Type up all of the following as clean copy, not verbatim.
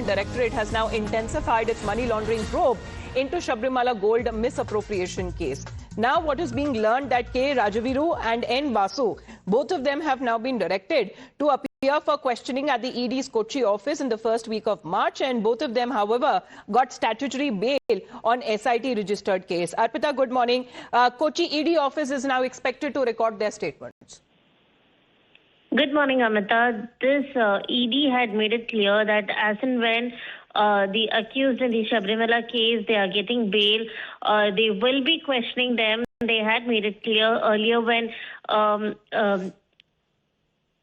Enforcement Directorate has now intensified its money laundering probe into Sabrimala gold misappropriation case. Now what is being learned that K. Rajaviru and N. Vasu, both of them have now been directed to appear for questioning at the ED's Kochi office in the first week of March, and both of them, however, got statutory bail on SIT registered case. Arpita, good morning. Kochi ED office is now expected to record their statements. Good morning, Amita. This ED had made it clear that as and when the accused in the Sabrimala case, they are getting bail, they will be questioning them. They had made it clear earlier when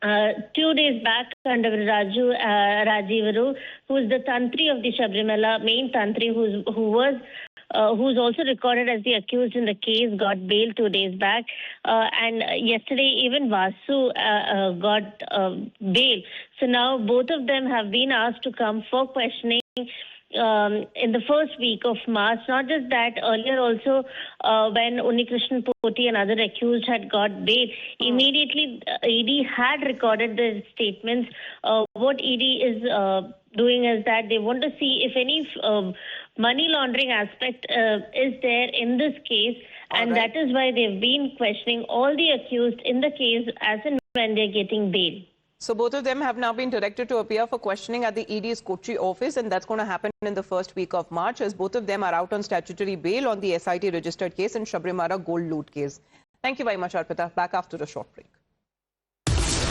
2 days back, under Rajaviru, who is the Tantri of the Sabrimala, main Tantri, who's also recorded as the accused in the case, got bail 2 days back. And yesterday, even Vasu got bail. So now both of them have been asked to come for questioning in the first week of March. Not just that, earlier also when Unnikrishnan Poti and other accused had got bail, immediately ED had recorded the statements. What ED is doing is that they want to see if any money laundering aspect is there in this case, and that is why they've been questioning all the accused in the case as and when they're getting bail. So both of them have now been directed to appear for questioning at the ED's Kochi office, and that's going to happen in the first week of March, as both of them are out on statutory bail on the SIT registered case and Sabrimala gold loot case. Thank you very much, Arpita. Back after a short break.